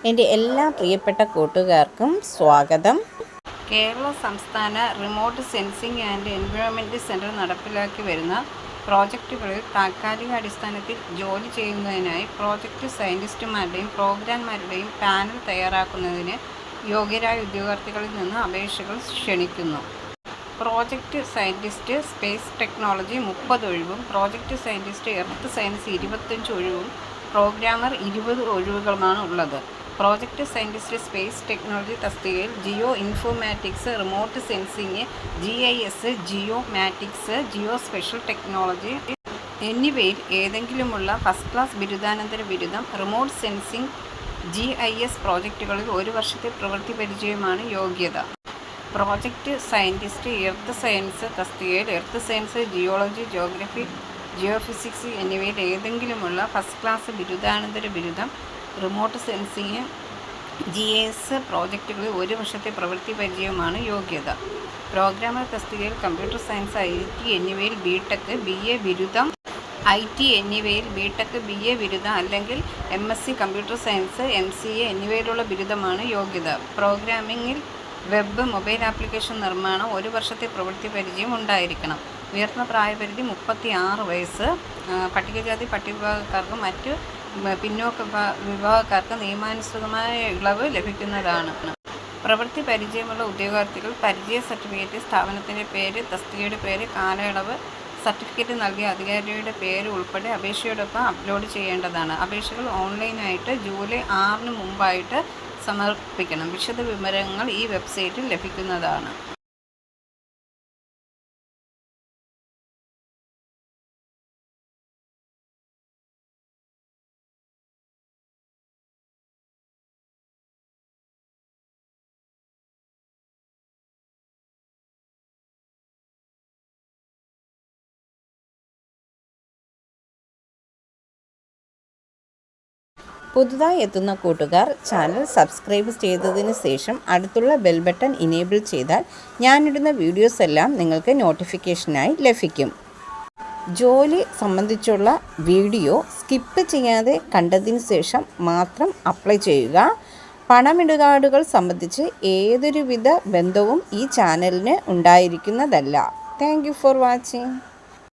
എൻ്റെ എല്ലാ പ്രിയപ്പെട്ട കൂട്ടുകാർക്കും സ്വാഗതം. കേരള സംസ്ഥാന remote sensing and environment centre നടപ്പിലാക്കി വരുന്ന പ്രോജക്റ്റുകളിൽ താൽക്കാലിക അടിസ്ഥാനത്തിൽ ജോലി ചെയ്യുന്നതിനായി പ്രോജക്റ്റ് സയൻറ്റിസ്റ്റുമാരുടെയും പ്രോഗ്രാമർമാരുടെയും പാനൽ തയ്യാറാക്കുന്നതിന് യോഗ്യരായ ഉദ്യോഗാർത്ഥികളിൽ നിന്ന് അപേക്ഷകൾ ക്ഷണിക്കുന്നു. പ്രോജക്റ്റ് സയൻറ്റിസ്റ്റ് സ്പേസ് ടെക്നോളജി 30 ഒഴിവും, പ്രോജക്റ്റ് സയൻറ്റിസ്റ്റ് എർത്ത് സയൻസ് 25 ഒഴിവും, പ്രോഗ്രാമർ 20 ഒഴിവുകളുമാണ് ഉള്ളത്. പ്രോജക്റ്റ് സയൻറ്റിസ്റ്റ് സ്പേസ് ടെക്നോളജി തസ്തികയിൽ geoinformatics, remote sensing, GIS, geomatics, geospatial technology എന്നിവയിൽ ഏതെങ്കിലുമുള്ള ഫസ്റ്റ് ക്ലാസ് ബിരുദാനന്തര ബിരുദം, റിമോട്ട് സെൻസിംഗ് GIS പ്രോജക്റ്റുകളിൽ 1 വർഷത്തെ പ്രവൃത്തി പരിചയമാണ് യോഗ്യത. പ്രോജക്റ്റ് സയൻറ്റിസ്റ്റ് എർത്ത് സയൻസ് തസ്തികയിൽ earth science, geology, geography, geophysics എന്നിവയിൽ ഏതെങ്കിലുമുള്ള ഫസ്റ്റ് ക്ലാസ് ബിരുദാനന്തര ബിരുദം, റിമോട്ട് സെൻസിംഗ് GIS പ്രോജക്റ്റുകളിൽ 1 വർഷത്തെ പ്രവൃത്തി പരിചയമാണ് യോഗ്യത. പ്രോഗ്രാമർ തസ്തികയിൽ കമ്പ്യൂട്ടർ സയൻസ്, IT എന്നിവയിൽ BTech, BA ബിരുദം, IT എന്നിവയിൽ BTech, BA ബിരുദം അല്ലെങ്കിൽ MSc കമ്പ്യൂട്ടർ സയൻസ്, MCA എന്നിവയിലുള്ള ബിരുദമാണ് യോഗ്യത. പ്രോഗ്രാമിങ്ങിൽ വെബ്, മൊബൈൽ ആപ്ലിക്കേഷൻ നിർമ്മാണം 1 വർഷത്തെ പ്രവൃത്തി പരിചയം ഉണ്ടായിരിക്കണം. ഉയർന്ന പ്രായപരിധി 36 വയസ്സ്. പട്ടികജാതി പട്ടികവിഭാഗക്കാർക്ക് മറ്റ് പിന്നോക്ക വിഭാഗക്കാർക്ക് നിയമാനുസൃതമായ ഇളവ് ലഭിക്കുന്നതാണ്. പ്രവൃത്തി പരിചയമുള്ള ഉദ്യോഗാർത്ഥികൾ പരിചയ സർട്ടിഫിക്കറ്റ്, സ്ഥാപനത്തിൻ്റെ പേര്, തസ്തികയുടെ പേര്, കാലയളവ്, സർട്ടിഫിക്കറ്റ് നൽകിയ അധികാരിയുടെ പേര് ഉൾപ്പെടെ അപേക്ഷയോടൊപ്പം അപ്ലോഡ് ചെയ്യേണ്ടതാണ്. അപേക്ഷകൾ ഓൺലൈനായിട്ട് ജൂലൈ 6 മുമ്പായിട്ട് സമർപ്പിക്കണം. വിശദ വിവരങ്ങൾ ഈ വെബ്സൈറ്റിൽ ലഭിക്കുന്നതാണ്. പുതുതായി എത്തുന്ന കൂട്ടുകാർ ചാനൽ സബ്സ്ക്രൈബ് ചെയ്തതിന് ശേഷം അടുത്തുള്ള ബെൽ ബട്ടൺ ഇനേബിൾ ചെയ്താൽ ഞാനിടുന്ന വീഡിയോസ് എല്ലാം നിങ്ങൾക്ക് നോട്ടിഫിക്കേഷനായി ലഭിക്കും. ജോലി സംബന്ധിച്ചുള്ള വീഡിയോ സ്കിപ്പ് ചെയ്യാതെ കണ്ടതിന് ശേഷം മാത്രം അപ്ലൈ ചെയ്യുക. പണമിടപാടുകൾ സംബന്ധിച്ച് ഏതൊരുവിധ ബന്ധവും ഈ ചാനലിന് ഉണ്ടായിരിക്കുന്നതല്ല. Thank you for watching.